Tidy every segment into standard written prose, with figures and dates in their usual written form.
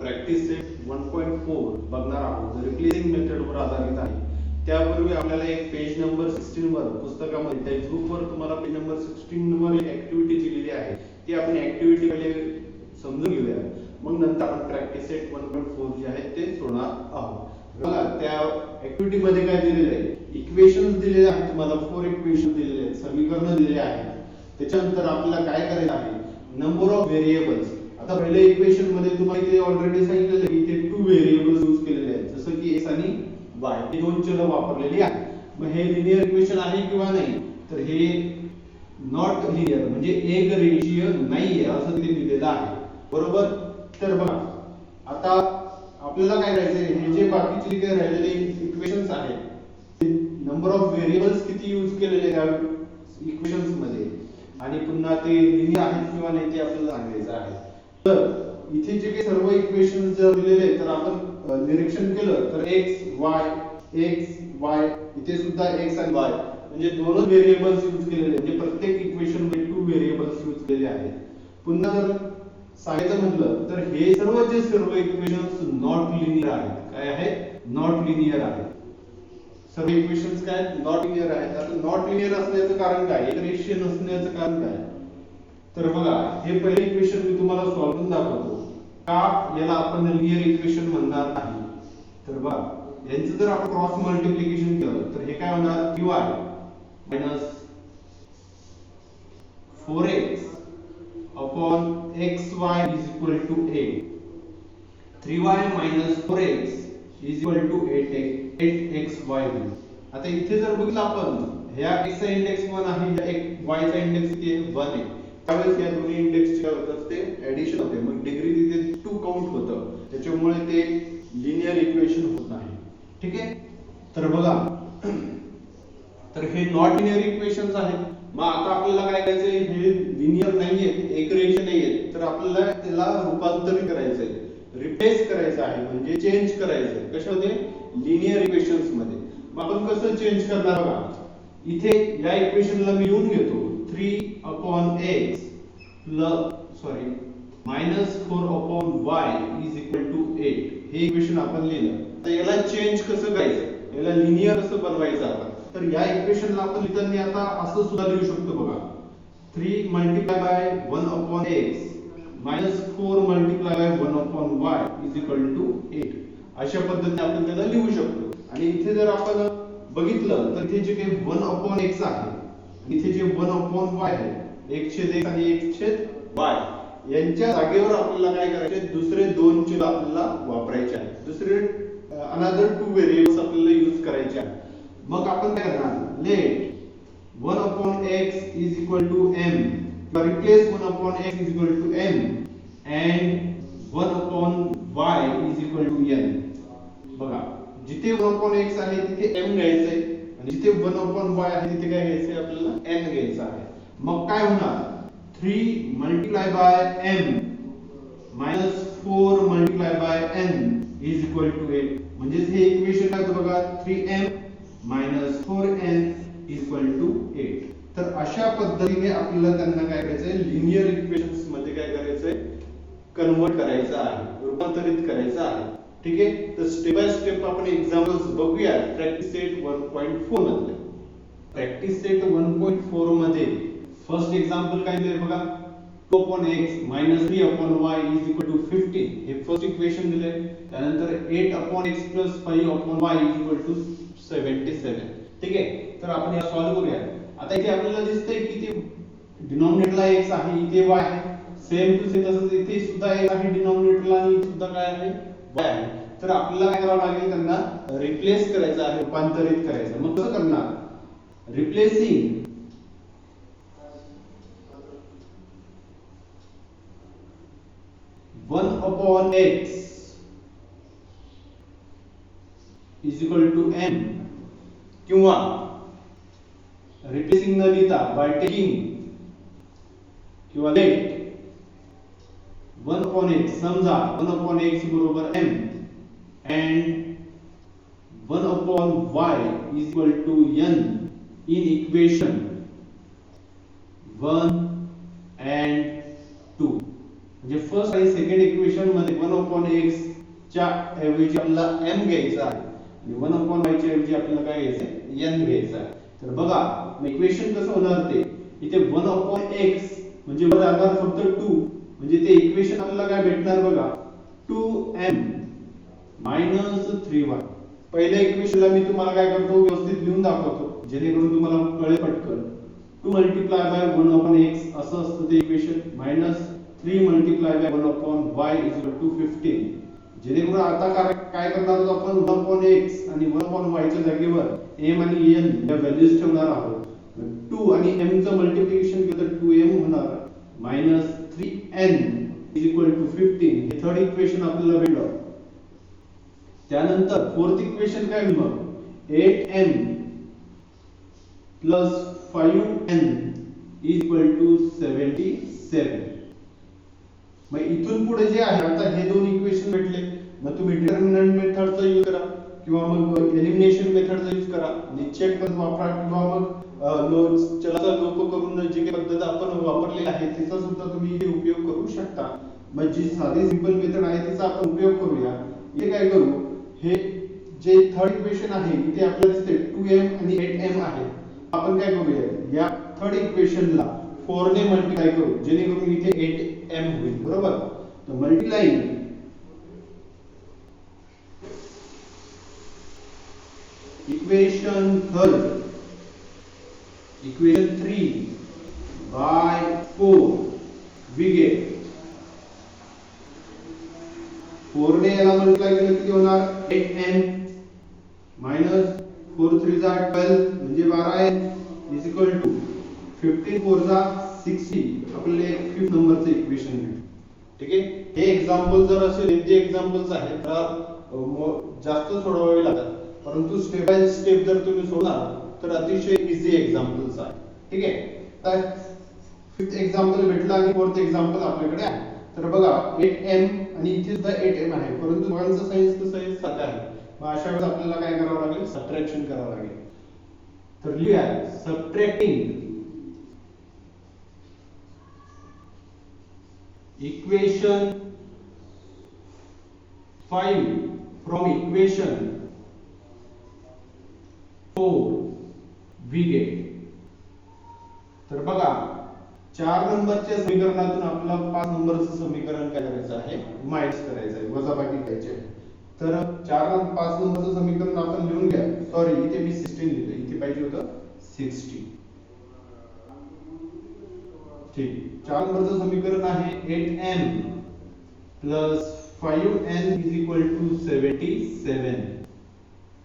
Practice set 1.4 बघणार आहोत, replacing मेथडवर आधारित आहे. त्यापूर्वी आपल्याला एक पेज नंबर 16 वर पुस्तकामध्ये टेक्स्टबुकवर तुम्हाला पेज नंबर 16 वर एक ऍक्टिव्हिटी दिलेली आहे. ती आपण ऍक्टिव्हिटी पहिले समजून घेऊया, मग नंतर आपण प्रॅक्टिस सेट 1.4 जे आहे ते सोडणार आहोत. बघा त्या ऍक्टिव्हिटी मध्ये काय दिलेले आहे, इक्वेशन्स दिलेले आहेत. तुम्हाला 4 इक्वेशन दिलेले आहेत, समीकरण दिलेले आहेत. त्याच्यानंतर आपल्याला काय करायचं आहे, नंबर ऑफ व्हेरिएबल्स. आता पहिले इक्वेशन मध्ये तुम्हाला इथे ऑलरेडी सांगितलेलं आहे की इथे 2 व्हेरिएबल्स यूज केलेले आहेत, जसं की x आणि y हे दोन चल वापरलेली आहेत. मग हे लिनियर इक्वेशन आहे किंवा नाही, तर हे नॉट लिनियर म्हणजे एक रेषीय नाहीये असं तिथे दिलेलं आहे, बरोबर. तर बघा आता आपल्याला काय करायचंय, हे जे बाकीचे काही राहिलेले इक्वेशन्स आहेत, नंबर ऑफ व्हेरिएबल्स किती यूज केलेले आहेत इक्वेशन्स मध्ये, आणि पुन्हा ते लिनियर आहेत किंवा नाही ते आपल्याला सांगायचं आहे. तर इथे जे काही सर्व इक्वेशन्स जर दिलेले आहेत, तर आपण निरीक्षण केलं तर x y इथे सुद्धा x आणि y म्हणजे दोनच व्हेरिएबल्स यूज केलेले आहेत. म्हणजे प्रत्येक इक्वेशन मध्ये 2 व्हेरिएबल्स यूज केलेले आहेत. पुन्हा जर सांगायचं म्हटलं तर हे सर्व इक्वेशन्स नॉट लिनियर आहेत. काय आहेत, नॉट लिनियर आहेत. सर्व इक्वेशन्स काय नॉट लिनियर आहेत. आता नॉट लिनियर असण्याचं कारण काय, एक रेषीय नसण्याचं कारण काय, तर बघा हे पहिले इक्वेशन मी तुम्हाला सॉल्व्ह करून दाखवतो. का याला आपण लिनियर इक्वेशन म्हणणार नाही, तर बघा यांचं जर आपण क्रॉस मल्टिप्लिकेशन केलं तर हे काय होणार, 3y - 4x upon xy is equal to 8. 3y - 4x is equal to 8xy. आता इथे जर बघितलं आपण, ह्या x चा इंडेक्स 1 आहे, या y चा इंडेक्स किती आहे, 1 आहे. त्यावेळेस या दोन्ही इंडेक्सचे काय होतात, ते ऍडिशन होते. मग डिग्री तिथे 2 काउंट होतं, त्याच्यामुळे ते लिनियर इक्वेशन होत नाही. ठीक आहे. तर बघा तर हे नॉट लिनियर इक्वेशन्स आहेत. मग आता आपल्याला काय करायचंय, हे लिनियर नाहीये, एक रेषीय नाहीये, तर आपल्याला त्याला रूपांतरित करायचंय, रिप्लेस करायचं आहे, म्हणजे चेंज करायचंय. कशामध्ये, लिनियर इक्वेशन्स मध्ये. मग आपण कसं चेंज करणार, बघा इथे या इक्वेशनला मी लिहून घेतो, 3/x -4/y is equal to 8. हे इक्वेशन आपण लिहिलं. तर याला चेंज कसं करायचं, याला लिनियर कसं बनवायचं आपण, तर या इक्वेशनला आपण लिहिताना आता असं सुद्धा लिहू शकतो. बघा 3 × 1/x -4 × 1/y is equal to 8. अशा पद्धतीने आपण त्याला लिहू शकतो. आणि इथे जर आपण बघितलं तर इथे जे काही 1/x आहे, इथे जे 1/y आहे, 1/x आणि 1/y यांच्या जागेवर आपल्याला काय करायचे, दुसरे दोन चल आपल्याला वापरायचे आहेत, दुसरे अनदर 2 व्हेरिएबल्स आपल्याला यूज करायचे आहेत. मग आपण काय करणार, late 1/x is equal to m, replace 1/x is equal to m and 1/y is equal to n. बघा जिथे 1/x आहे तिथे m घ्यायचंय, आणि जिथे 1/y आहे तिथे काय घ्यायचंय, आपल्याला n घ्यायचं आहे. मग काय होणार, 3 × m - 4 × n is equal to 8. म्हणजे हे इक्वेशन काय होतं बघा, 3m - 4n is equal to 8. तर अशा पद्धतीने आपल्याला त्यांना काय करायचंय, लिनियर इक्वेशन्स मध्ये काय करायचंय, कन्वर्ट करायचं आहे, रूपांतरित करायचं आहे. ठीक आहे. तर स्टेप बाय स्टेप आपण एक्झाम्पल्स बघूया प्रॅक्टिस सेट 1.4 मध्ये. प्रॅक्टिस सेट 1.4 मध्ये फर्स्ट एक्झाम्पल काय दिले बघा, 2/x - 3/y is equal to 15. हे फर्स्ट इक्वेशन दिले. त्यानंतर 8/x + 5/y is equal to 77. ठीक आहे. तर आपण या सॉल्व्ह करूया. आता इथे आपल्याला दिसतंय की ते डिनॉमिनेटरला x आहे, इथे y आहे. सेम टू सेम तसंच इथे सुद्धा x आहे डिनॉमिनेटरला, आणि इथे सुद्धा काय आहे, y आहे. तर आपल्याला काय करावं लागेल, त्यांना रिप्लेस करायचं आहे, रूपांतरित करायचं. मग कसं करणार, replacing 1/x is equal to m, किंवा रिप्लेसिंग न लिहिता बाय टेकिंग किंवा लेट 1/x, समजा 1/x बरोबर m and 1/y is equal to n in equation 1 and 2. म्हणजे फर्स्ट आणि सेकंड इक्वेशन मध्ये 1/x 1/x च्या ऐवजी आपल्याला m घ्यायचा आहे आणि 1/y च्या ऐवजी आपल्याला काय घ्यायचं आहे n घ्यायचा आहे. तर बघा मग इक्वेशन कसं होणार ते इथे 1/x म्हणजे वर जाणार फक्त 2 म्हणजे ते इक्वेशन आपल्याला काय भेटणार बघा 2m - 3y. पहिल्या इक्वेशनला मी तुम्हाला काय करतो व्यवस्थित लिहून दाखवतो जेणेकरून तुम्हाला कळेल पटकन. 2 × 1/x असं असतं ते इक्वेशन -3 × 1/y = 15. जेणेकरून आता काय करणार आहोत आपण 1/x आणि 1/y च्या जागेवर m आणि n या व्हॅल्यूज ठेवणार आहोत. 2 आणि m चं मल्टिप्लिकेशन केलं तर 2m होणार -3n = 15. हे थर्ड इक्वेशन आपल्याला भेटलं. त्यानंतर फोर्थ इक्वेशन काय होईल मग 8m + 5n = 77. मग इथून पुढे जे आहे आता हे दोन इक्वेशन भेटले मग तुम्ही डिटर्मिनंट मेथडचा यूज करा किंवा मग एलिमिनेशन मेथडचा यूज करा आणि चेक करत वापरा किंवा मग चलाचा लोप करून जी काही पद्धत आपण वापरलेली आहे त्याचा सुद्धा तुम्ही इथे उपयोग करू शकता. मग जी साधी सिंपल मेथड आहे त्याचा आपण उपयोग करूया. इथे काय करू हे जे थर्ड इक्वेशन आहे इथे आपल्याला दिसते 2m आणि 8m आहे. आपण काय करूया या थर्ड इक्वेशनला 4 ने मल्टिप्लाय करू जेणेकरून इथे 8m होईल बरोबर. तर multiplying equation 3 by 4 we get 4 ने याला मल्टिप्लाय केलं किती होणार 8n minus 4 3 जा 12 म्हणजे 12n = 15 4 जा 60. आपल्याला एक फिफ्थ नंबरचं इक्वेशन मिळेल. ठीक आहे. हे एक्झाम्पल जर असे लेंथी एक्झाम्पल्स आहेत तर जास्त सोडवावे लागतात परंतु स्टेप बाय स्टेप जर तुम्ही सोडवणार तर अतिशय इझी एक्झाम्पल्स आहे. ठीक आहे. तर फिफ्थ एक्झाम्पल भेटला आणि फोर्थ एक्झाम्पल आपल्याकडे आहे. तर बघा 8m आणि इथे सुद्धा 8m आहे परंतु दोघांचं साइन्स कसं आहे सारखं आहे. मग अशा वेळेस आपल्याला काय करावं लागेल सबट्रॅक्शन करावं लागेल. तर लिहूया subtracting equation 5 from equation 4 we get. तर बघा 4 नंबरच्या समीकरणातून आपल्याला 5 नंबरचं समीकरण काय करायचं आहे माइनस करायचं आहे वजाबाकी करायची आहे. तर 4 आणि 5 नंबरचं समीकरण आपण लिहून घ्या. सॉरी इथे मी 16 लिहिलं इथे पाहिजे होतं 60. ठीक. 4 नंबरचं समीकरण आहे 8m + 5n = 77.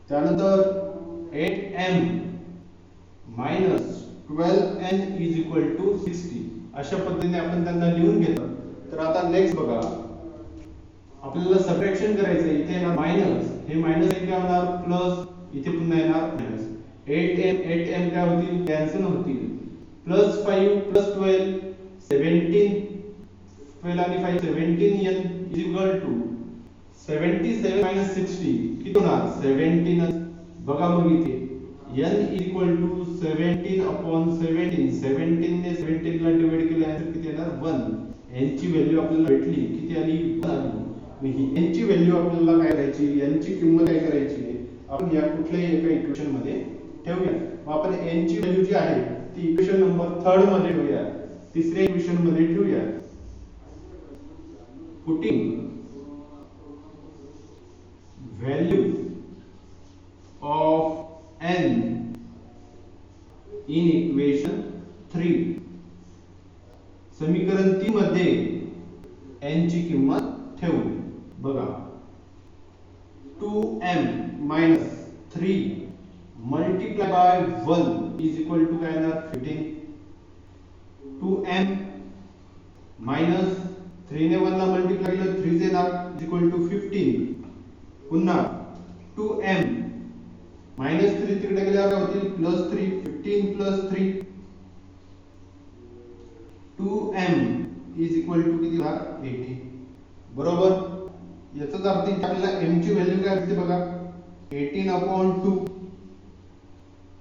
त्यानंतर 8m - 12n = 60. अशा पद्धतीने आपण त्यांना लिहून घेतलं. तर आता नेक्स्ट बघा आपल्याला सबट्रॅक्शन करायचं आहे. इथे येणार मायनस हे मायनस काय होणार प्लस इथे पुन्हा येणार मायनस 8m काय होतील कॅन्सल होतील +5 + 12 17 12 आणि 5 17n = 77 - 60 किती होणार 17. बघा मग इथे n = 17/17 17 ने 17 ला डिवाइड केल्यानंतर किती येणार 1. n ची व्हॅल्यू आपल्याला भेटली किती आली 1 आली. मग ही n ची व्हॅल्यू आपल्याला काय करायची n ची किंमत काय करायची आपण या कुठल्याही एका इक्वेशन मध्ये ठेवूया. मग आपण n ची व्हॅल्यू जी आहे ती इक्वेशन नंबर 3 मध्ये ठेवूया. तिसऱ्या इक्वेशन मध्ये ठेवूया. Putting value of n in equation 3. समीकरण 3 मध्ये n ची किंमत ठेवू. बघा 2m - 3 multiplied by 1 is equal to काय येणार 15. 2m minus 3 ने 1 ला मल्टिप्लाय केलं 3 येणार is equal to 15. पुन्हा 2m minus 3 तिकडे गेल्यावर काय होतील +3 15 + 3 2m is equal to किती होणार 80. बरोबर. याचाच अर्थ इथे आपल्याला m ची व्हॅल्यू काय असते बघा 18/2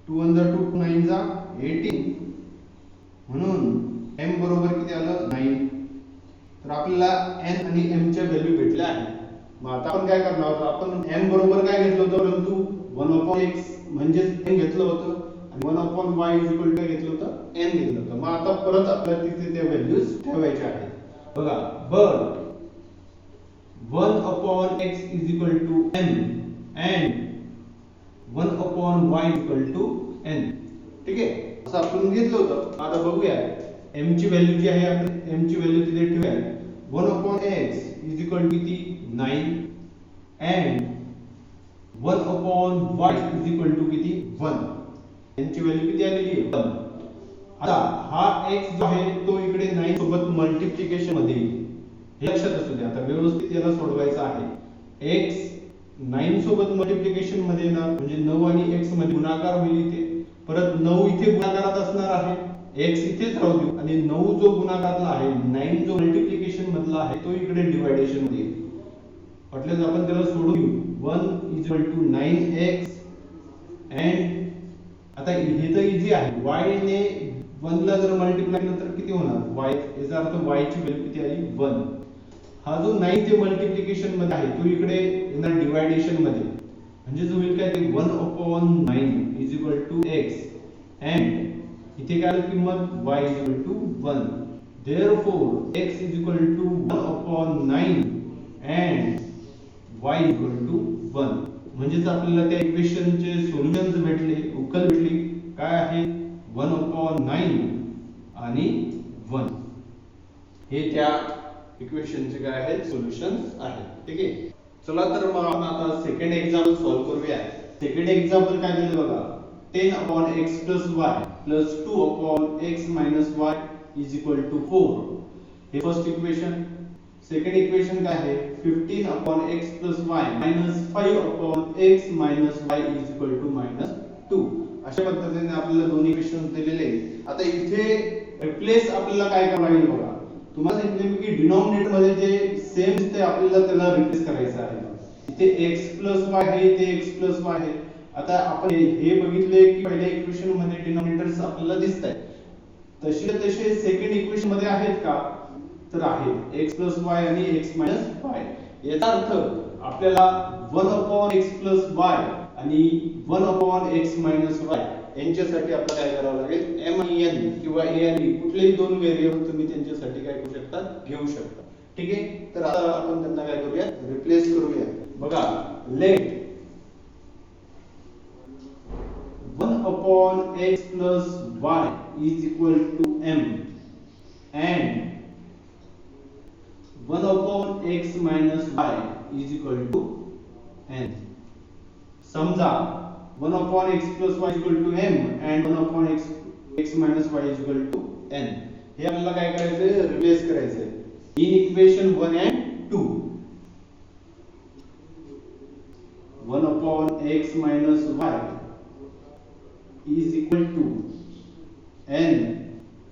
2 * 2 9 जा 18 म्हणून m बरोबर किती आलं 9. तर आपल्याला n आणि m च्या व्हॅल्यू भेटल्या आहेत. मग आता आपण काय करणार आहोत, आपण m बरोबर काय घेतलं होतं, परंतु 1/x म्हणजेच m घेतलं होतं आणि 1/y काय घेतलं होतं, n घेतलं होतं. मग आता परत आपल्याला तिथे त्या व्हॅल्यूज ठेवायच्या आहेत बघा. but 1/x m and 1/y n. ठीक आहे, असं आपण घेतलं होतं. आता बघूया m ची व्हॅल्यू जी आहे, आपण m ची व्हॅल्यू तिथे ठेवूया. 1/x किती 9 and 1/y किती 1. यांची व्हॅल्यू किती आलेली आहे 1. आता हा x जो आहे तो इकडे 9 सोबत मल्टिप्लिकेशन मध्ये येईल, हे लक्षात असू द्या. आता व्यवस्थित याला सोडवायचं आहे. x 9 सोबत मल्टिप्लिकेशन मध्ये ना, म्हणजे 9 आणि x मध्ये गुणाकार होईल इथे. परत 9 इथे गुणाकारात असणार आहे, x इथेच राहू देऊ आणि 9 जो गुणाकारातला आहे, 9 जो मल्टिप्लिकेशन मधला आहे तो इकडे डिव्हायडेशन मध्ये येईल. म्हटल्यास आपण त्याला सोडून घेऊ. 1 9x and आता हे तर इझी आहे. y ने 1 ला जर मल्टिप्लाय केलं तर किती होणार, y याचा अर्थ y ची व्हॅल्यू किती आली 1. हा जो 9 ते मल्टिप्लिकेशन मध्ये आहे तो इकडे येणार डिव्हायडेशन मध्ये, म्हणजे जो होईल काय ते 1/9 x and इथे काय किंमत y 1. therefore x 1/9 and y 1. म्हणजेच आपल्याला त्या इक्वेशनचे सोल्युशन्स भेटले, उकल भेटली. काय आहे 1/9 आणि 1. हे त्या इक्वेशनचे काय आहेत, सोल्युशन्स आहेत. ठीक आहे, चला तर मग आपण आता सेकंड एक्झाम्पल सॉल्व्ह करूया. सेकंड एक्झाम्पल काय दिलं बघा. 10/x + y + 2/x - y = 4. हे फर्स्ट इक्वेशन. सेकंड इक्वेशन काय आहे, 15/x + y - 5/x - y = -2. अशा पद्धतीने आपल्याला दोन इक्वेशन दिलेले आहेत. आता इथे रिप्लेस आपल्याला काय करावं लागेल बघा. तुम्हाला सांगितलं की डिनॉमिनेटर मध्ये जे सेम दिसते आपल्याला त्याला रिप्लेस करायचं आहे. इथे x + y आहे, इथे x + y आहे. आता आपण हे बघितले की पहिल्या इक्वेशन मध्ये डिनॉमिनेटर्स आपल्याला दिसतात, तसे सेकंड इक्वेशन मध्ये आहेत का, तर आहेत. x + y आणि x - y. याचा अर्थ आपल्याला 1/x + y आणि 1/x - y यांच्यासाठी आपल्याला काय करावं लागेल, m आणि n किंवा a आणि b कुठलेही दोन व्हेरिएबल तुम्ही त्यांच्यासाठी काय करू शकता, घेऊ शकता. ठीक आहे, तर आता आपण त्यांना काय करूया, रिप्लेस करूया. बघा, late 1/x + y = m and 1/x - y n. समजा 1/x + y = m and 1/x - y n. हे आपल्याला काय करायचंय, रिप्लेस करायचंय in equation 1 and 2. 1/x - y = n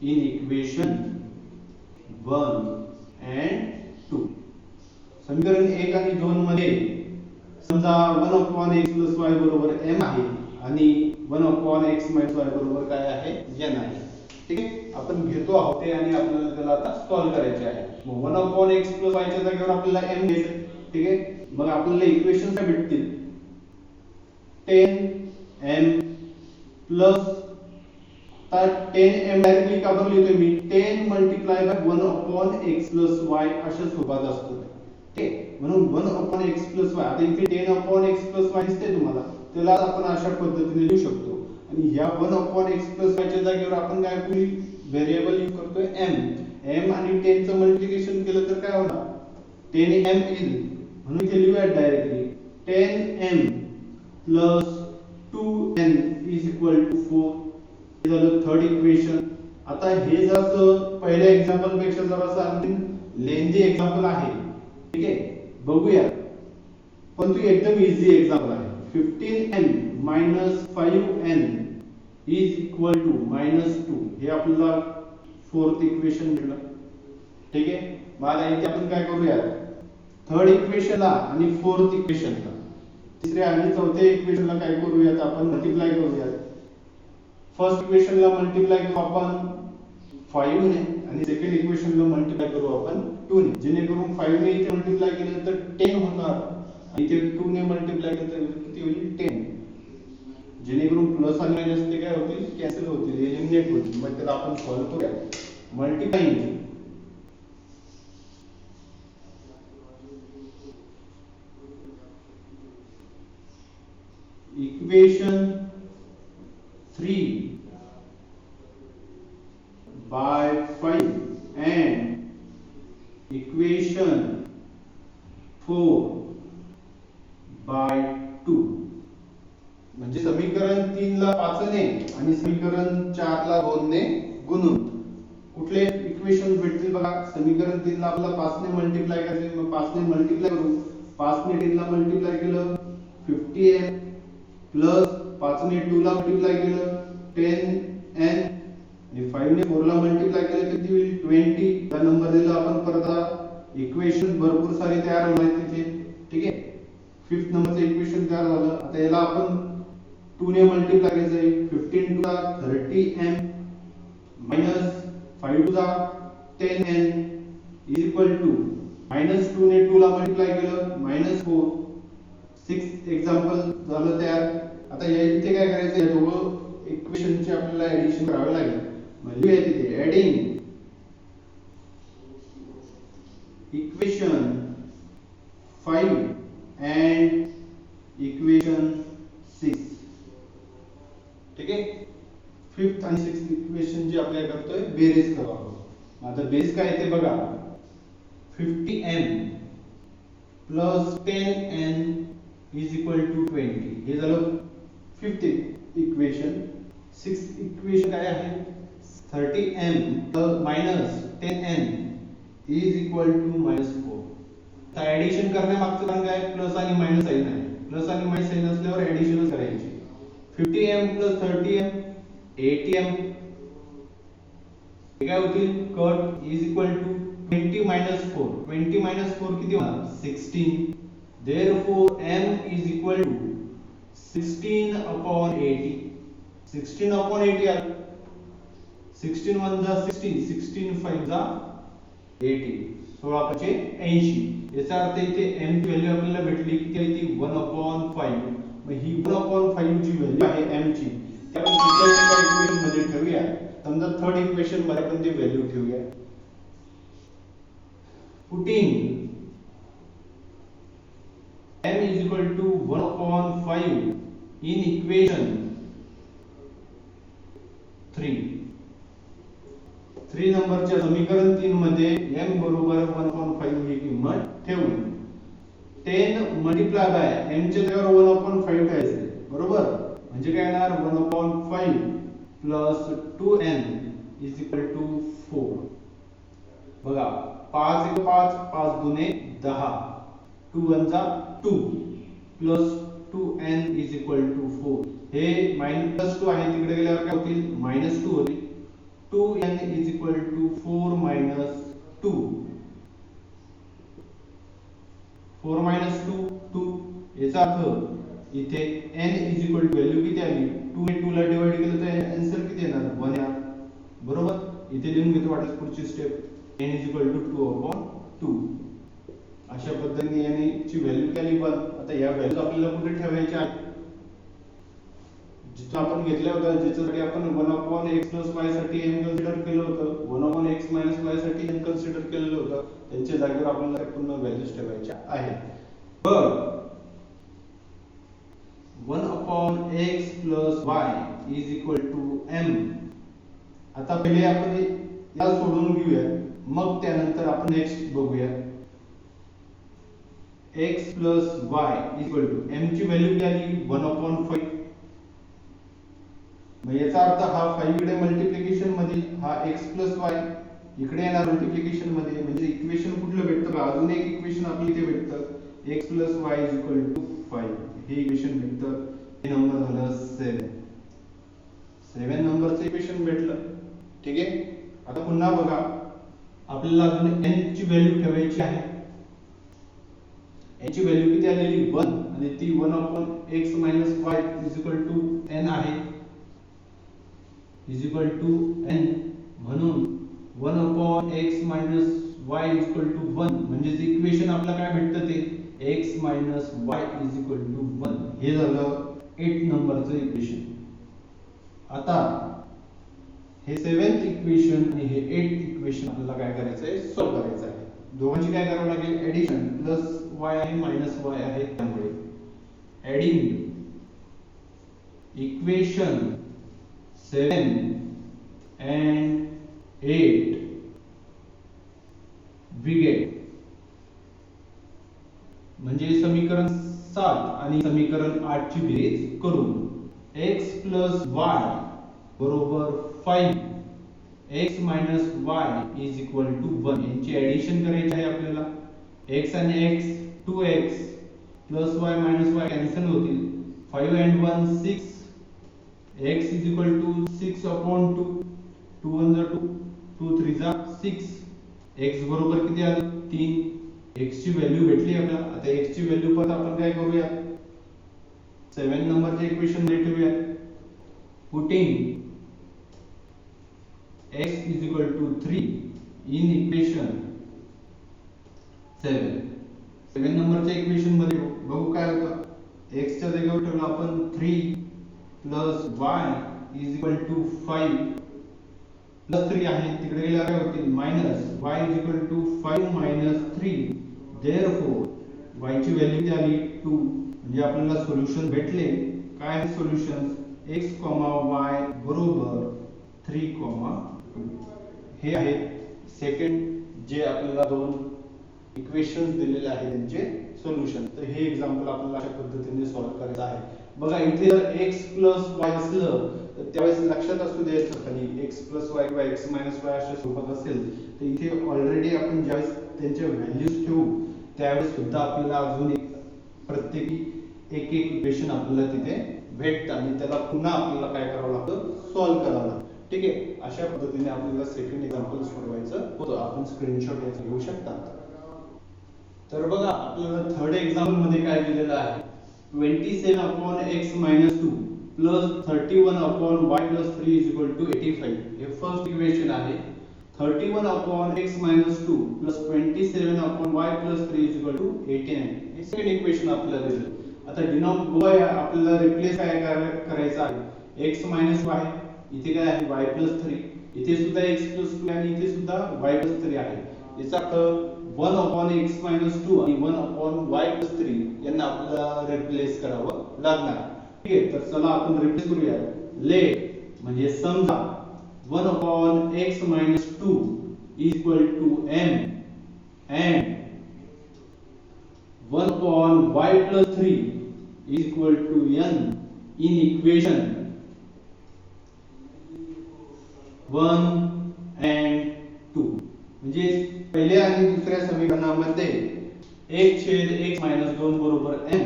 in equation 1 and 2. समीकरण 1 आणि 2 मध्ये समजा 1/x + y बरोबर m आहे आणि 1/x - y बरोबर काय आहे, n आहे. ठीक आहे, आपण घेतो आहोत ते आणि आपल्याला त्याला आता सॉल्व्ह करायचे आहे. मग 1/x + y च्या जागेवर आपल्याला m घ्यायचं. ठीक आहे, मग आपल्याला इक्वेशन काय भेटतील, 10m प्लस 10m डायरेक्टली का बरं लिहितोय मी, 10 × 1/x + y अशा स्वरूपात असतं. ठीक आहे, म्हणून 1/x + y. आता इथे 10/x + y दिसते तुम्हाला, त्याला आपण अशा पद्धतीने लिहू शकतो. आणि ह्या 1/x + y च्या जागेवर आपण काय करू, व्हेरिएबल यूज करतोय m आणि 10 चं मल्टिप्लिकेशन केलं तर काय होणार, 10m येईल. म्हणून इथे लिहूया डायरेक्टली 10m + 2n = 4. हे झालं थर्ड इक्वेशन. आता हे जसं पहिल्या एक्झाम्पल पेक्षा जरासं आणखी लेंथी एक्झाम्पल आहे. ठीक आहे, बघूया, पण तो एकदम इझी एक्झाम्पल आहे. 15m - 5n = -2. हे आपल्याला फोर्थ इक्वेशन मिळलं. ठीक आहे, मग आता इथे आपण काय करूया, थर्ड इक्वेशनला आणि फोर्थ इक्वेशनला, तिसऱ्या आणि चौथ्या इक्वेशनला काय करूयात, आपण मल्टिप्लाय करूयात. फर्स्ट इक्वेशनला मल्टिप्लाय करू आपण 5 ने आणि सेकंड इक्वेशनला मल्टिप्लाय करू आपण 2 ने, जेणेकरून 5 ने इथे मल्टिप्लाय केलं तर 10 होणार आणि इथे 2 ने मल्टिप्लाय केलं तर किती होईल 10. जेणेकरून प्लस आणि मायनस ते काय होतील कॅन्सल होतील, एलिमिनेट होतील. मग त्याला आपण सॉल्व्ह करूया. Multiplying equation 3 by 5 and equation 4 by 2. म्हणजे समीकरण 3 ला 5 ने आणि समीकरण 4 ला 2 ने गुणून कुठले इक्वेशन भेटतील बघा. समीकरण 3 ला आपल्याला 5 ने मल्टिप्लाय करायचे, मग 5 ने मल्टिप्लाय करू. 5 ने 10 ला मल्टिप्लाय केलं 50m प्लस 5 ने 2 ला मल्टिप्लाय केलं 10n आणि 5 ने 4 ला मल्टिप्लाय केलं किती होईल 20. हा नंबर दिला आपण. परत इक्वेशन भरपूर सारे तयार होणार आहेत तिथे. ठीक आहे, 5th नंबरचं इक्वेशन तयार झालं. आता याला आपण 2 ने मल्टिप्लाय करायचंय. 15 टू ला 30m मायनस 5 टू ला 10n is equal to minus 2 ने 2 ला मल्टिप्लाय केलं -4. 6 एक्झाम्पल झालं तयार. आता या इथे काय करायचं, या दोघं इक्वेशनचे आपल्याला ऍडिशन करावे लागेल. म्हणजे लिहूया तिथे ऍडिंग इक्वेशन 5 and इक्वेशन 6. ठीक आहे, 5th आणि 6th इक्वेशन जे आपल्याला करतोय बेरीज करावं आपण. आता बेरीज काय ते बघा. 50m plus 10n is equal to 20. हे झालं 5th इक्वेशन. 6th इक्वेशन काय आहे 30m minus 10n is equal to -4. आता ऍडिशन करण्यामागचं कारण काय, प्लस आणि मायनस साइन आहे. प्लस आणि मायनस साइन असल्यावर ऍडिशनच करायची. 50m प्लस 30m 80m हे काय होतील cut is equal to 20 minus 4. 20 minus 4 किती होणार 16. therefore m is equal to 16 upon 80. 16 upon 80 आलं. 16 1 जा 16, 16 5 जा 80, 16 5 80. याचा अर्थ इथे m ची व्हॅल्यू आपल्याला भेटली किती आहे ती 1/5. मग ही 1/5 ची व्हॅल्यू आहे m ची, ती आपण दुसऱ्या इक्वेशन मध्ये ठेवूया. समजा थर्ड इक्वेशन मध्ये आपण ती व्हॅल्यू ठेवूया. Putting m is equal to 1/5 in equation 3. 3 नंबरच्या समीकरण 3 मध्ये m बरोबर 1/5 ही किंमत ठेवून 10 मल्टिप्लाय बाय m च्या जागेवर 1/5 ठेवायचे. बरोबर, म्हणजे काय येणार 1/5 plus 2n is equal to 4. बघा 5 1 5, 5 दुने 10, 2 1 जा 2 plus 2n is equal to 4. हे -2 आहे, तिकडे गेल्यावर काय होतील -2 होतील. 2n is equal to 4 minus 2. 4 minus 2 2. याचा अर्थ इथे n is equal to value किती आली 2 ने 2 ला डिवाइड केलं तर आन्सर किती येणार 1 येणार. बरोबर, इथे लिहून घेतो वाटल्यास पुढची step n is equal to 2/2. अशा पद्धतीने याने ची व्हॅल्यू केली. पण आता या व्हॅल्यू आपल्याला कुठे ठेवायच्या आहेत, जिथं आपण घेतल्या होत्या, ज्याच्यासाठी आपण 1/x + y साठी m कन्सिडर केलं होतं, 1/x - y साठी n कन्सिडर केलेलं होतं, त्यांच्या जागेवर आपल्याला पुन्हा व्हॅल्यूज ठेवायच्या आहेत. बरं, 1/x + y is equal to m. आता पहिले आपण याला सोडून घेऊया, मग त्यानंतर आपण नेक्स्ट बघूया. x + y equal to m ची व्हॅल्यू किती आली 1/5. मग याचा अर्थ हा 5 इकडे मल्टिप्लिकेशन मध्ये, हा x + y इकडे येणार मल्टिप्लिकेशन मध्ये. म्हणजे इक्वेशन कुठलं भेटतं, अजून एक इक्वेशन आपल्याला इथे भेटतं x + y = 5. हे इक्वेशन भेटतं. हे नंबर झालं 7 नंबरचं इक्वेशन भेटलं. ठीक आहे, आता पुन्हा बघा, आपल्याला अजून n ची व्हॅल्यू ठेवायची आहे. n ची व्हॅल्यू किती आलेली 1 आणि ती 1/x - y = n आहे. इज इक्वल टू n, म्हणून 1/x - y is equal to 1 म्हणजे इक्वेशन आपल्याला काय भेटतं ते x minus y is equal to 1 हे झालं 8 नंबरचं इक्वेशन. आता हे 7th इक्वेशन आणि हे 8th इक्वेशन आपल्याला काय करायचं आहे सॉल्व्ह करायचं आहे. दोघांची काय करावं लागेल ऍडिशन प्लस y आहे मायनस y आहे त्यामुळे adding equation 7 and 8 we get म्हणजे समीकरण 7 आणि समीकरण 8 ची बेरीज करून x plus y बरोबर 5 x minus y is equal to 1 यांची ऍडिशन करायची आहे आपल्याला. x आणि x 2x plus y minus y cancel होतील. 5 and 1 6 x is equal to 6 upon 2 2 1 जा 2 2 3 जा 6 x बरोबर किती आलं 3. x ची व्हॅल्यू भेटली आपल्याला. आता x ची व्हॅल्यू परत आपण काय करूया 7 नंबरचे इक्वेशन मध्ये ठेवूया. Putting x is equal to 3 in equation 7 नंबरच्या इक्वेशन मध्ये बघू काय होतं. x च्या जागेवर ठेवलं आपण 3 plus y is equal to 5 plus 3 आहे तिकडे गेल्यावर काय होतील minus y is equal to 5 minus 3 therefore y ची व्हॅल्यू किती आली 2 म्हणजे आपल्याला सोल्युशन भेटले. काय आहे सोल्युशन x, y बरोबर 3, 2 हे आहे सेकंड जे आपल्याला दोन इक्वेशन्स दिलेले आहेत त्यांचे सोल्युशन. तर हे एक्झाम्पल आपल्याला अशा पद्धतीने सॉल्व्ह करायचं आहे. बघा इथे जर x plus y असलं तर त्यावेळेस लक्षात असू द्यायचं खाली x plus y किंवा x minus y अशा स्वरूपात असेल तर इथे ऑलरेडी आपण ज्यावेळेस त्यांच्या व्हॅल्यूज ठेवू त्यावेळेस सुद्धा आपल्याला अजून एक प्रत्येकी एक इक्वेशन आपल्याला तिथे भेटतं आणि त्याला पुन्हा आपल्याला काय करावं लागतं सॉल्व्ह करावं लागतं. ठीक आहे. अशा पद्धतीने आपल्याला सेकंड एक्झाम्पल सोडवायचं होतं. आपण स्क्रीनशॉट याचा घेऊ शकता. तर बघा आपल्याला थर्ड एक्झाम्पल मध्ये काय दिलेलं आहे 27 upon x minus 2 plus 31 upon y plus 3 is equal to 85 हे फर्स्ट इक्वेशन आहे. 31 upon x minus 2 plus 27 upon y plus 3 is equal to 89 हे सेकंड इक्वेशन आपल्याला दिलं. आता डिनॉमिनेटर आपल्याला रिप्लेस काय करायचं आहे x minus y इथे काय आहे y plus 3 इथे सुद्धा x plus 2 आणि इथे सुद्धा y plus 3 आहे. याचा अर्थ 1 upon x minus 2 आणि 1 upon y plus 3 यांना आपल्याला रिप्लेस करावं लागणार. ठीक आहे. तर चला आपण रिप्लेस करूया. लेट म्हणजे समजा 1 upon x minus 2 is equal to m and 1 upon y plus 3 is equal to n in equation 1 and 2 म्हणजे पहिल्या आणि दुसऱ्या समीकरणामध्ये 1/x minus 2 बरोबर m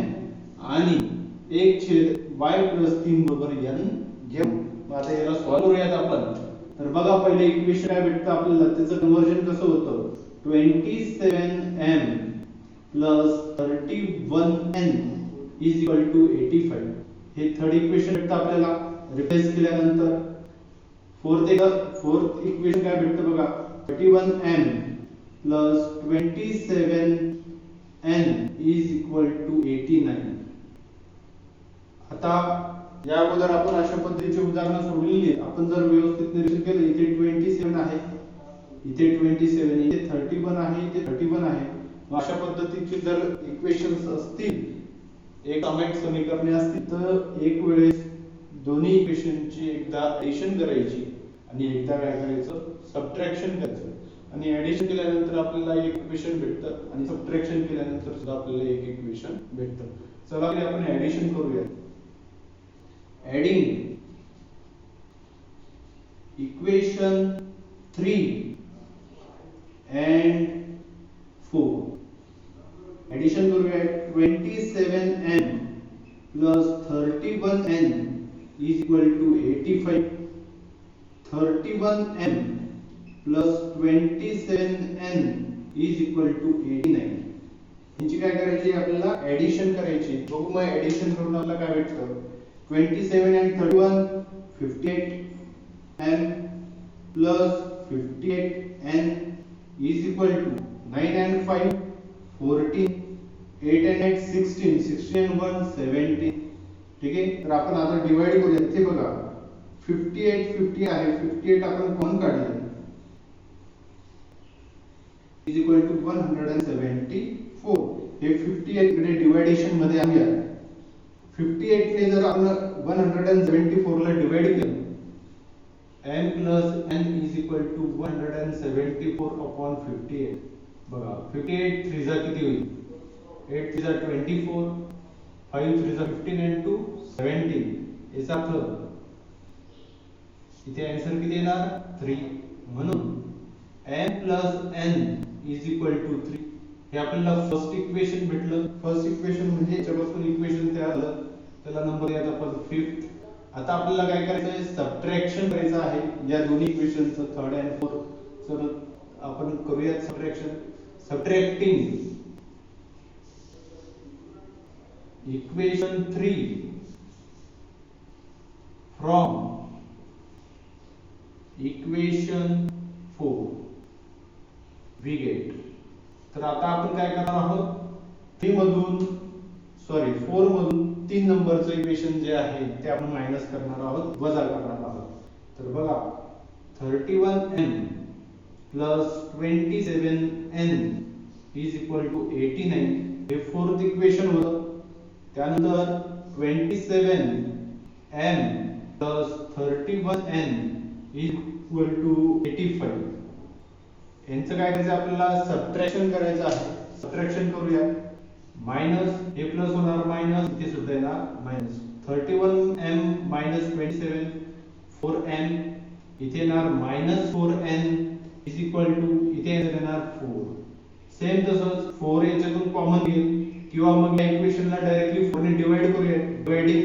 आणि 1/y plus 3 बरोबर n घेऊ. आता याला सॉल्व्ह करूयात आपण. तर बघा पहिले इक्वेशन काय भेटतं आपल्याला त्याचं कन्वर्जन कसं होतं 27m plus 31n is equal to 85 हे थर्ड इक्वेशन भेटतं आपल्याला रिप्लेस केल्यानंतर. फोर्थ इक्वेशन काय भेटतं बघा 31m plus 27n is equal to 89. आता या अगोदर आपण अशा पद्धतीची उदाहरणं सोडवलेली आहेत. आपण जर व्यवस्थित निरीक्षण केलं इथे 27 आहे इथे 27 इथे 31 आहे इथे 31 आहे. अशा पद्धतीची जर इक्वेशन्स असतील एक समान समीकरणे असतील तर एक वेळेस दोन्ही इक्वेशनची एकदा ऍडिशन करायची आणि एकदा काय करायचं सबट्रॅक्शन करायचं आणि ऍडिशन केल्यानंतर आपल्याला एक इक्वेशन भेटतं आणि सबट्रॅक्शन केल्यानंतर सुद्धा आपल्याला एक इक्वेशन भेटतं. चला आपण ऍडिशन करूया. ऍडिंग इक्वेशन 3 and 4 ऍडिशन करूया 27n plus 31n is equal to 85 31n plus 27n is equal to 89 यांची काय करायची आपल्याला ऍडिशन करायची. बघू मग ऍडिशन करून आपल्याला काय भेटतं 27 and 31 58n plus 58n is equal to 9 and 5 14, 8 and 8 16, 16 and 1 17. ठीक आहे. तर आपण आता डिवाइड करूया. इथे बघा 58 50 आहे. 58 आपण कॉमन काढले is equal to 174. हे 58 कडे डिवायडेशन मध्ये आणूया. 58 ने जर आपण 174 ला डिवाइड केलं m plus n is equal to 174 upon 58. बघा 58 3 जा किती होईल? 8 3 जा 24, 5 3 जा 15 and 2 17. याचा अर्थ इथे आन्सर किती येणार? 3. म्हणून m plus n is equal to 3. हे आपल्याला फर्स्ट इक्वेशन भेटलं. फर्स्ट इक्वेशन म्हणजे याच्यापासून इक्वेशन तयार झालं, त्याला नंबर द्यायचा आपण फिफ्थ. आता आपल्याला काय करायचं आहे? सबट्रॅक्शन करायचं आहे या दोन्ही इक्वेशनचं, थर्ड अँड फोर्थ. तर आपण करूया subtraction. Subtracting equation 3 from equation 4 we get. तर आता आपण काय करणार आहोत? 4 मधून 3 नंबरचं इक्वेशन जे आहे ते आपण मायनस करणार आहोत, वजा करणार आहोत. तर बघा 31n plus 27n is equal to 89. हे फोर्थ इक्वेशन होतं. त्यानंतर 27m plus 31n is equal to 85. यांचं काय करायचं? आपल्याला सबट्रॅक्शन करायचं आहे. सबट्रॅक्शन करूया. मायनस हे प्लस होणार, मायनस इथे सुद्धा येणार मायनस. 31m minus 27 4n इथे येणार minus 4n is equal to इथे येणार 4. सेम तसंच 4 याच्यातून कॉमन घेईल किंवा मग या इक्वेशनला डायरेक्टली 4 ने डिवाइड करूया. Dividing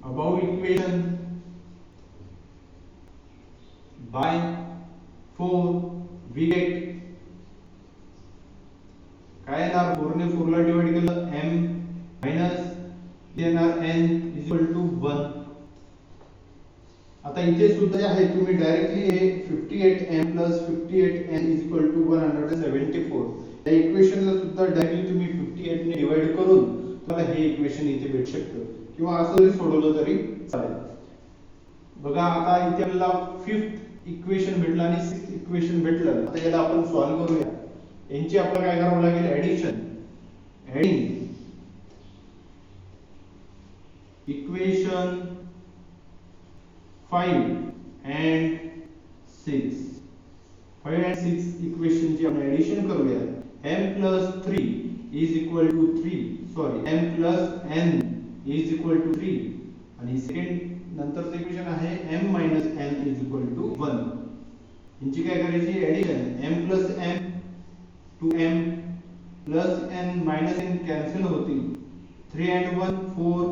about equation by 4 we get काय येणार? 4 ने 4 ला डिवाइड केलं m मायनस येणार n is equal to 1. आता इथे सुद्धा आहे, तुम्ही डायरेक्टली हे 58m plus 58n is equal to 174 या इक्वेशनला सुद्धा डायरेक्टली तुम्ही 58 ने डिवाइड करून तुम्हाला हे इक्वेशन इथे भेटू शकतं, किंवा असं जरी सोडवलं तरी चालेल. बघा आता इथे आपल्याला फिफ्थ इक्वेशन भेटलं आणि सिक्स्थ इक्वेशन भेटलं. आता याला आपण सॉल्व्ह करूया. यांची आपल्याला काय करावं लागेल? Addition. Adding equation 5 and 6. 5 and 6 equation ची आपण ऍडिशन करूया. m plus 3 is equal to 3. Sorry, m plus n is equal to 3. आणि सेकंड नंतरचं इक्वेशन आहे m minus n is equal to 1. यांची काय करायची? Addition. m plus m 2m plus n minus n cancel होतील. 3 and 1 4.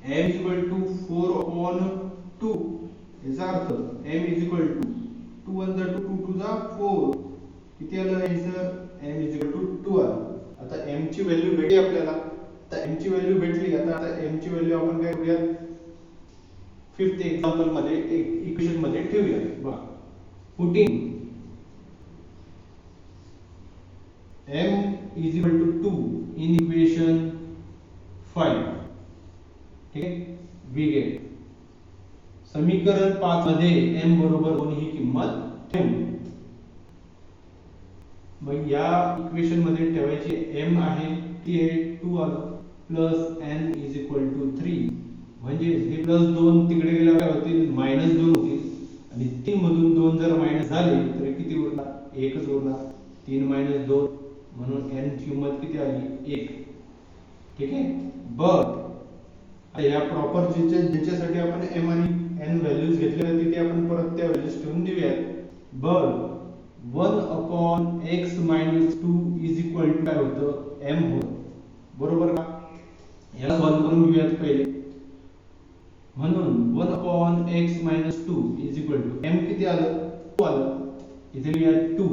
m is equal to 4 upon 2. याचा अर्थ m is equal to 2 1 जा 2 2 2 जा 4. किती आलं answer? m is equal to 2 आलं. आता m ची व्हॅल्यू भेटली आपल्याला. आता m ची व्हॅल्यू भेटली. आता m ची व्हॅल्यू आपण काय करूया? फिफ्थ एक्झाम्पल मध्ये इक्वेशन मध्ये ठेवूया. बघा putting m is equal to 2 in equation 5. ठीक आहे. we get समीकरण 5 मध्ये m बरोबर 2 ही किंमत ठेवू. मग या इक्वेशन मध्ये ठेवायची m आहे ती 2 आलं plus n is equal to 3. म्हणजे हे प्लस 2 तिकडे गेल्यावर काय होतील? मायनस 2 होतील. आणि 3 मधून 2 जर मायनस झाले तर किती उरणार? 1च उरणार. 3 मायनस 2 म्हणून n ची किंमत किती आली? 1. ठीक आहे. बट या प्रॉपर ज्याच्यासाठी आपण m आणि n व्हॅल्यूज घेतल्या होत्या तिथे आपण परत त्या व्हॅल्यूज ठेवून देऊयात. But 1 upon x minus 2 is equal to काय होतं? m होतं. बरोबर का? याला सॉल्व्ह करून घेऊयात पहिले. म्हणून 1 upon x minus 2 is equal to m किती आलं? 2 आलं. इथे लिहूया 2.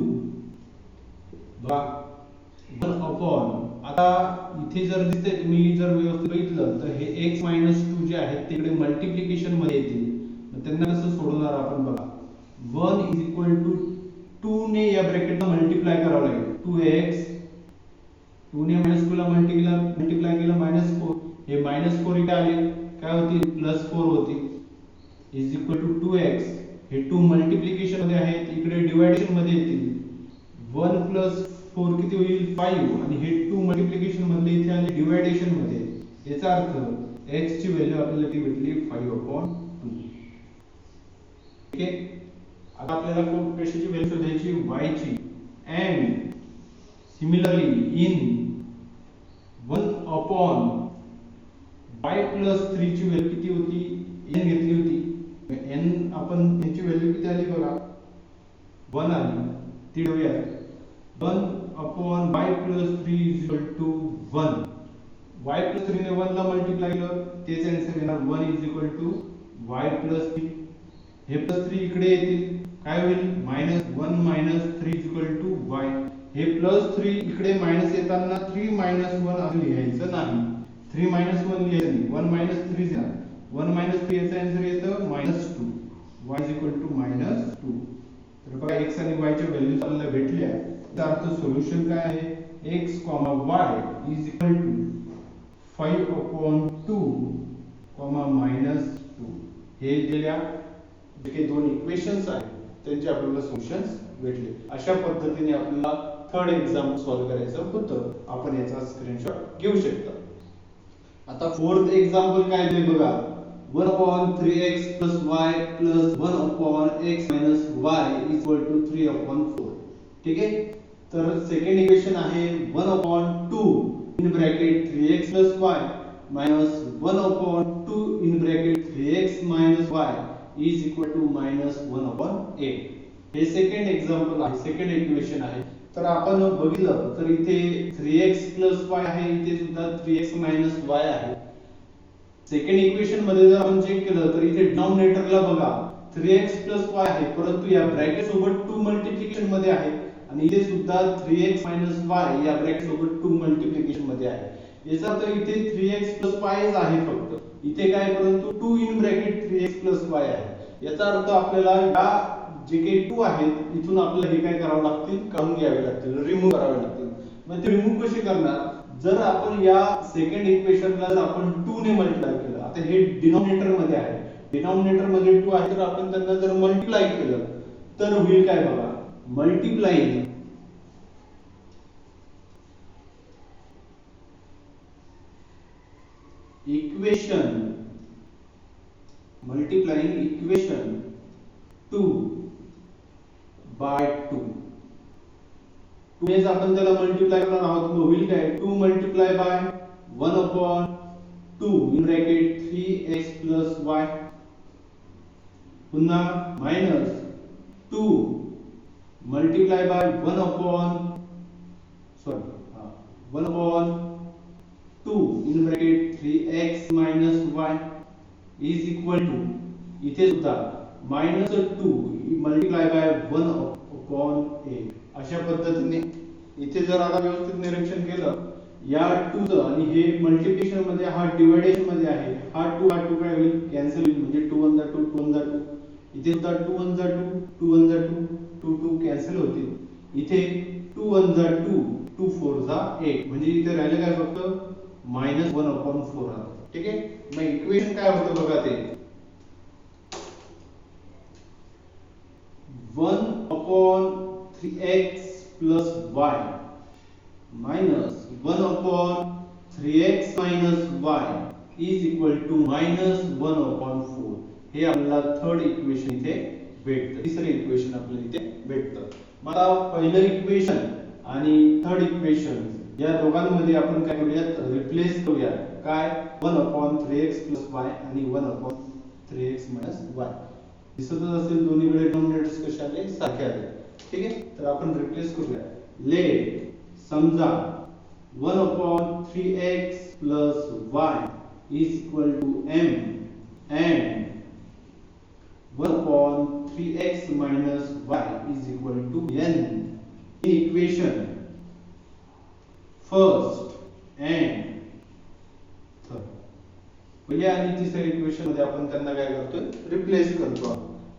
बघा 1 upon, आता इथे जर दिसतंय, तुम्ही जर व्यवस्थित बघितलं तर हे x minus 2 जे आहेत तिकडे मल्टिप्लिकेशन मध्ये येतील. मग त्यांना कसं सोडवणार आपण? बघा 1 इज इक्वल टू 2 ने या ब्रॅकेटला मल्टिप्लाय करावं लागेल. 2x 2 ने -2 ला मल्टिप्लाय केलं -4. हे -4 इथे आले काय होतील +4 होतील इज इक्वल टू 2x. हे 2 मल्टिप्लिकेशन मध्ये आहेत इकडे डिव्हायडेशन मध्ये येतील. 1 + 4 किती होईल 5 आणि हे 2 मल्टिप्लिकेशन मधले इथे आले डिव्हायडेशन मध्ये. याचा अर्थ x ची व्हॅल्यू आपल्याला ती भेटली 5/2. ठीक आहे. आता आपल्याला कशाची व्हॅल्यू शोधायची y ची. and similarly in 1/y + 3 ची व्हॅल्यू किती होती n घेतली होती. n आपण याची व्हॅल्यू किती आली बघा 1 आली. ती ठेवूया 1/y + 3 = 1. y + 3 ने 1 ला मल्टिप्लाय केलं तेच आन्सर येणार 1 = y + 3. हे +3 इकडे येतील काय होईल -1 - 3 = y. हे +3 इकडे मायनस येताना 3 - 1 असं लिहायचं नाही. 3 - 1 लिहायचं नाही. 1 - 3 येणार. 1 - 3 याचा आन्सर येतं -2. y = -2. तर बघा x आणि y च्या व्हॅल्यूज आपल्याला भेटल्या. याचा अर्थ सोल्युशन काय आहे x, y = 5/2, -2. हे दिलेल्या जे काही दोन इक्वेशन्स आहेत त्यांचे आपल्याला सोल्युशन्स भेटले. अशा पद्धतीने आपल्याला थर्ड एक्झाम सॉल्व्ह करायचं होतं. आपण याचा स्क्रीनशॉट घेऊ शकता. आता फोर्थ एक्झाम्पल काय दिले बघा 1/3x + y + 1/x - y = 3/4. ठीक आहे. तर सेकंड इक्वेशन आहे 1/2 in bracket 3x + y minus 1/2 in bracket 3x - y is equal to -1/8. हे सेकंड एक्झाम्पल आहे. सेकंड इक्वेशन आहे. तर आपण बघितलं तर इथे 3x + y आहे. इथे सुद्धा 3x - y आहे. सेकंड इक्वेशन मध्ये जर आपण चेक केलं तर इथे डिनॉमिनेटरला बघा 3x + y आहे परंतु या ब्रॅकेट सोबत 2 मल्टिप्लिकेशन मध्ये आहे आणि इथे सुद्धा 3x - y या ब्रॅकेट सोबत 2 मल्टिप्लिकेशन मध्ये आहे. याचा अर्थ इथे 3x + y आहे फक्त. इथे काय परंतु 2 इन ब्रॅकेट 3x + y आहे. याचा अर्थ आपल्याला या जे काही 2 आहेत इथून आपल्याला हे काय करावं लागतील काढून घ्यावे लागतील रिमूव्ह करावे लागतील. मग ते रिमूव्ह कसे करणार जर आपण या सेकंड इक्वेशनला जर आपण 2 ने मल्टिप्लाय केलं. आता हे डिनॉमिनेटर मध्ये आहे. डिनॉमिनेटर मध्ये 2 आहे तर आपण त्यांना जर मल्टिप्लाय केलं तर होईल काय बघा मल्टिप्लाइंग इक्वेशन 2 by 2. 2 ने आपण त्याला मल्टिप्लाय करणार आहोत मग होईल काय 2 × 1/2 in bracket 3x + y पुन्हा -2 × 1/2 in bracket 3x - y is equal to इथे सुद्धा -2 × 1/8. अशा पद्धतीने इथे जर आता व्यवस्थित निरीक्षण केलं या 2 चं आणि हे मल्टिप्लिकेशन मध्ये हा डिव्हायडेशन मध्ये आहे. हा 2 काय होईल कॅन्सल होईल म्हणजे 2 × 2 2 × 2. इथे सुद्धा 2 × 2 2 × 2 2 कॅन्सल होतील. इथे 2 × 2 2 4 8 म्हणजे इथे राहिले काय फक्त -1/4. ठीक आहे. मग इक्वेशन काय होतं बघा ते 1/3x + y minus 1/3x - y is equal to -1/4. हे आपल्याला थर्ड इक्वेशन इथे भेटतं. तिसरं इक्वेशन आपल्याला इथे भेटतं. मला पहिलं इक्वेशन आणि थर्ड इक्वेशन या दोघांमध्ये आपण काय करूयात रिप्लेस करूयात. काय 1/3x + y आणि 1/3x - y दिसतच असेल दोन्हीकडे डिनॉमिनेटर्स कसे आले सारखे आले. ठीक आहे. तर आपण रिप्लेस करूया. लेट समजा 1/3x + y is equal to m and 1/3x - y is equal to n. In equation first and third पहिल्या आणि तिसऱ्या इक्वेशन मध्ये आपण त्यांना काय करतोय रिप्लेस करतो.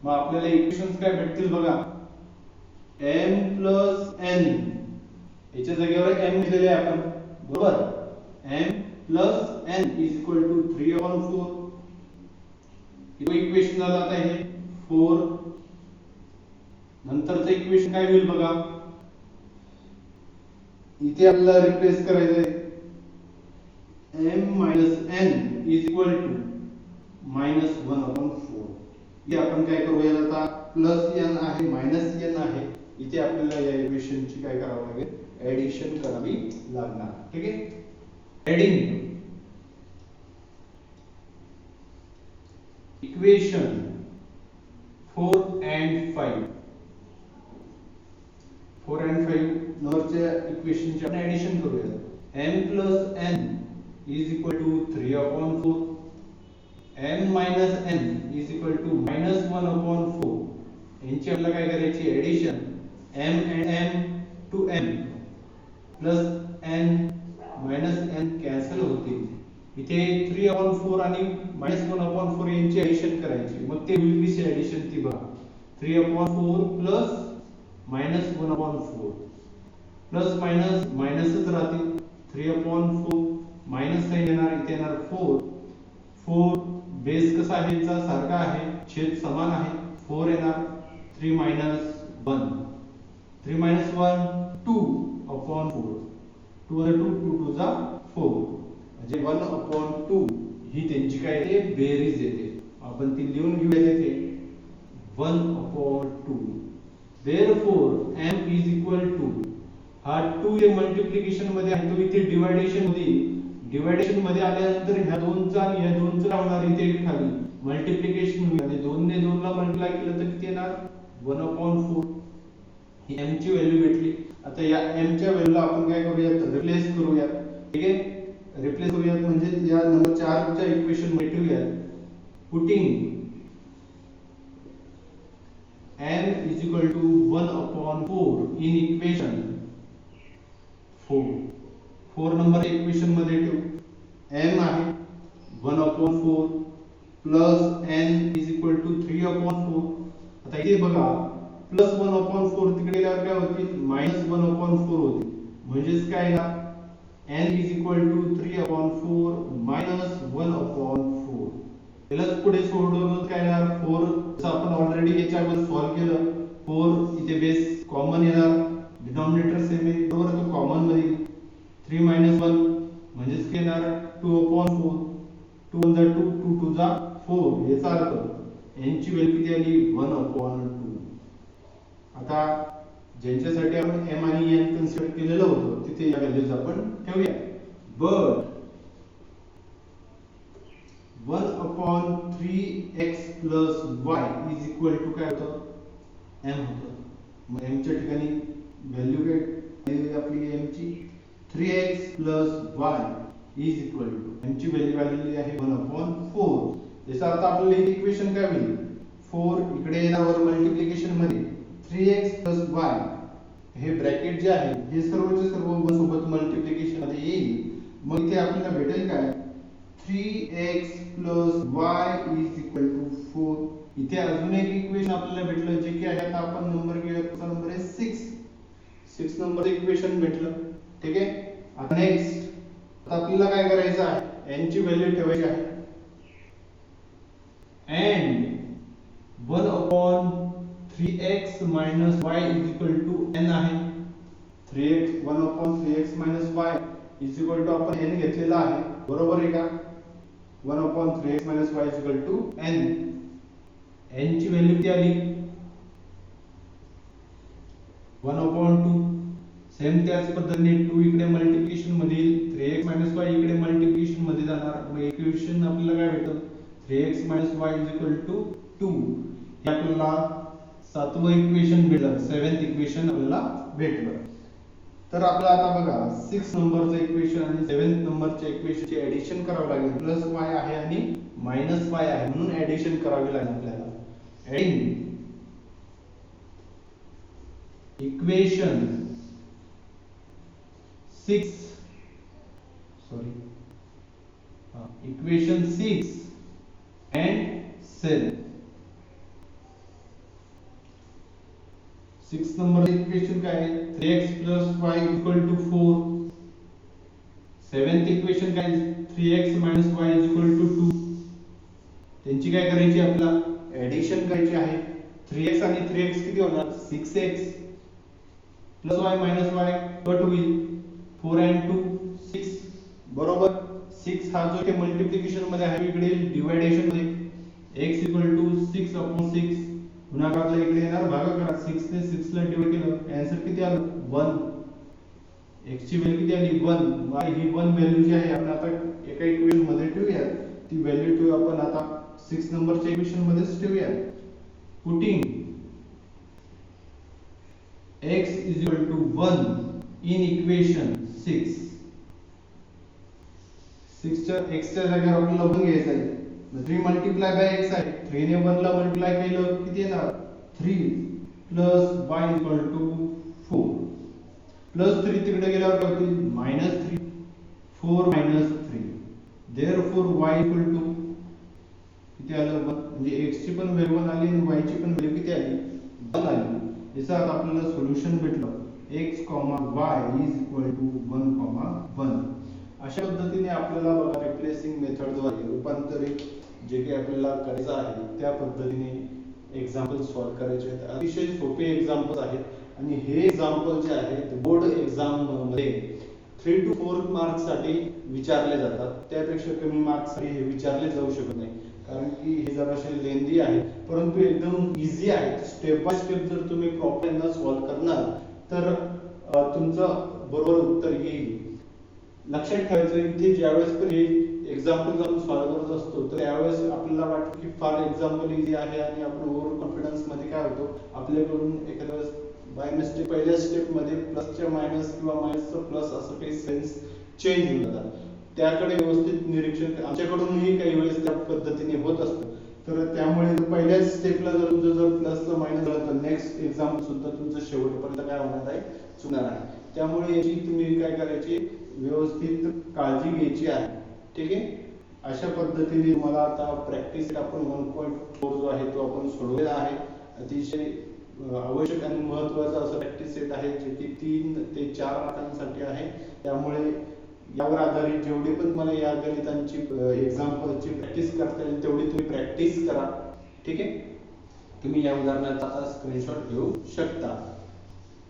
मग आपल्याला इक्वेशन्स काय भेटतील बघा, m प्लस n, याच्या जागेवर m लिहिलेले आहे आपण, बरोबर, m plus n is equal to 3/4. तो इक्वेशन आला आता हे 4. नंतरचं इक्वेशन काय होईल बघा, इथे आपल्याला रिप्लेस करायचं आहे m minus n is equal to -1/4. इथे आपण काय करूया आता, प्लस n आहे मायनस n आहे, इथे आपल्याला या इक्वेशनची काय करावं लागेल, एडिशन करावी लागणार. ठीक आहे, एडिंग इक्वेशन 4 and 5, 4 and 5 नंबरच्या इक्वेशनचे आपण एडिशन करूया. m plus n is equal to 3/4, m minus n is equal to -1/4. यांची आपल्याला काय करायची, addition, m and m to m plus n minus n cancel होतील. इथे 3/4 आणि -1/4 यांची एडिशन करायची, मग ते होईल कशी एडिशन ती बघा, 3/4 प्लस -1/4 प्लस मायनस मायनसच राहतील, 3/4 मायनस साइन येणार, इथे येणार 4. 4 बेस कसा आहे याचा सारखा आहे, छेद समान आहे, 4 येणार, 3 - 1, 3 - 1 2/4, 2 * 2 2 2 जा 4, म्हणजे 1/2 ही त्यांची काय आहे, बेरीज येते. आपण ती लिहून घेऊया इथे, 1/2. therefore m is equal to, हा 2 हे मल्टिप्लिकेशन मध्ये आहे, तो इथे डिवायडेशन मध्ये, डिवायडेशन मध्ये आल्यानंतर ह्या दोनचा आणि ह्या दोनचा होणार इथे खाली मल्टिप्लिकेशन मध्ये, 2 ने 2 ला मल्टिप्लाय केलं तर किती येणार, 1/4. ही m ची व्हॅल्यू भेटली. आता या m च्या व्हॅल्यूला आपण काय करूयात, रिप्लेस करूयात. ठीक आहे, रिप्लेस करूयात म्हणजे या नंबर 4 च्या इक्वेशन मध्ये ठेवूयात, putting m is equal to 1/4 in equation 4. 4 number equation मध्ये ठेवू, m आहे 1/4 plus n is equal to 3/4. आता इथे बघा, प्लस 1/4 तिकडे गेल्यावर काय होतील, -1/4 होतील, म्हणजेच काय ना, n is equal to 3/4 -1/4. यालाच पुढे सोडवलं काय येणार, 4 जसं आपण ऑलरेडी याच्यावर सॉल्व केलं, 4 इथे बेस कॉमन येणार, डिनॉमिनेटर सेम आहे, बरोबर, तो कॉमन मध्ये 3 - 1 म्हणजेच काय येणार, 2/4, 2 * 2 2 2 जा 4. याचा अर्थ यांची व्हॅल्यू किती आली, 1/2. आता ज्यांच्यासाठी आपण m आणि n कन्सिडर केलेलं होतं तिथे या व्हॅल्यूज आपण ठेवूया, but 1/3x + y is equal to काय होतं, m होतं. मग m च्या ठिकाणी व्हॅल्यू काय आपली m ची 3x + y is equal to, m ची व्हॅल्यू आलेली आहे 1/4. याचा अर्थ आपल्याला ही इक्वेशन काय होईल, 4 इकडे येणार मल्टिप्लिकेशन मध्ये, 3x + y, हे ब्रॅकेट जे आहे हे सर्वचे सर्व 1 सोबत मल्टिप्लिकेशन मध्ये येईल. मग इथे आपल्याला भेटेल काय, 3x + y is equal to 4. इथे अजून एक इक्वेशन आपल्याला भेटलं, जे की आहे, आता आपण नंबर घेऊया, त्याचा नंबर आहे 6 नंबर इक्वेशन भेटलं. ठीक आहे, आता नेक्स्ट, आता आपल्याला काय करायचं आहे, n ची व्हॅल्यू ठेवायची आहे, and 1/3x - y is equal to n आहे. 1/3x - y is equal to आपण n घेतलेला आहे, बरोबर आहे का, 1/3x - y is equal to n. n ची व्हॅल्यू किती आली, 1/2. सेम त्याच पद्धतीने 2 इकडे मल्टिप्लिकेशन मध्ये येईल, 3x - y इकडे मल्टिप्लिकेशन मध्ये जाणार, मग इक्वेशन आपल्याला काय भेटेल, 3x - y is equal to 2. हे आपल्याला 7वं इक्वेशन भेटलं, 7th इक्वेशन आपल्याला भेटलं. तर आपल्याला आता बघा 6 नंबरचं इक्वेशन आणि 7th नंबरच्या इक्वेशनची एडिशन करावी लागेल, प्लस y आहे आणि मायनस y आहे, म्हणून एडिशन करावी लागेल आपल्याला. Adding equation 6 and 7. 6 number equation काय आहे 3x + y = 4. 7th इक्वेशन काय आहे 3x - y = 2. त्यांची काय करायची आपल्याला एडिशन करायची आहे. 3x आणि 3x किती होणार 6x + y - y कट होईल 4 and 2 6 बरोबर. 6 हा जो इथे मल्टिप्लिकेशन मध्ये आहे इकडे डिव्हायडेशन मध्ये x = 6/6 गुणाकारातला इकडे येणार भागाकारात 6 ने 6 ला डिवाइड केलं आन्सर किती आलं 1. x ची व्हॅल्यू किती आली 1. y ही 1 व्हॅल्यू जी आहे आपण आता एका इक्वेशन मध्ये ठेवूया. ती व्हॅल्यू ठेवू आपण आता 6 नंबरच्या इक्वेशन मध्येच ठेवूया. Putting x = 1 in equation 6. 6 च्या x च्या जागेवर आपल्याला 1 घ्यायचा आहे. 3 मल्टिप्लाय बाय x आहे. 3 ने 1 ला मल्टिप्लाय केलं किती येणार 3 + y = 4. +3 तिकडे गेल्यावर काय होईल -3 4 - 3. therefore y = किती आलं म्हणजे x ची पण व्हॅल्यू 1 आली आणि y ची पण व्हॅल्यू किती आली 1 आली. याचा आता आपल्याला सोल्युशन भेटलं x, y = 1, 1. अशा पद्धतीने आपल्याला बघा रिप्लेसिंग मेथड द्वारे रूपांतरित जे काही आपल्याला करायचं आहे त्या पद्धतीने एक्झाम्पल सॉल्व्ह करायचे आहेत. अतिशय सोपे एक्झाम्पल आहेत आणि हे एक्झाम्पल जे आहेत बोर्ड एक्झाम मध्ये 3 to 4 मार्क्स साठी विचारले जातात. त्यापेक्षा कमी मार्क्स साठी हे विचारले जाऊ शकत नाही कारण की हे जराशे लेंदी आहे परंतु एकदम इझी आहे. स्टेप बाय स्टेप जर तुम्ही प्रॉपर यांना सॉल्व्ह करणार तर तुमचं बरोबर उत्तर येईल. लक्षात ठेवायचं इथे ज्यावेळेस पण हे एक्झाम्पल आपण सॉल्व्ह करत असतो तर त्यावेळेस आपल्याला वाटतं की फार एक्झाम्पल इझी आहे आणि आपण ओव्हर कॉन्फिडन्स मध्ये काय होतो आपल्याकडून एखाद्या वेळेस बाय मिस्टेक पहिल्या स्टेप मध्ये प्लसच्या मायनस किंवा मायनसचं प्लस असं काही सेन्स चेंज होऊन जातात. त्याकडे व्यवस्थित निरीक्षण आमच्याकडूनही काही वेळेस त्या पद्धतीने होत असतं. तर त्यामुळे पहिल्याच स्टेपला जर तुमचं जर प्लसचं मायनस झालं तर नेक्स्ट एक्झाम सुद्धा तुमचं शेवटपर्यंत काय होणार आहे चुकणार आहे. त्यामुळे याची तुम्ही काय करायची व्यवस्थित काळजी घ्यायची आहे. ठीक आहे. अशा पद्धतीने तुम्हाला आता प्रॅक्टिस आपण 1.4 जो आहे तो आपण सोडवलेला आहे. अतिशय आवश्यक आणि महत्त्वाचा असं प्रॅक्टिस सेट आहे जे की 3 ते 4 मार्कांसाठी आहे. त्यामुळे यावर आधारित जेवढी पण तुम्हाला या गणितांची एक्झाम्पलची प्रॅक्टिस करता येईल तेवढी तुम्ही प्रॅक्टिस करा. ठीक आहे. तुम्ही या उदाहरणाचा आता स्क्रीनशॉट घेऊ शकता.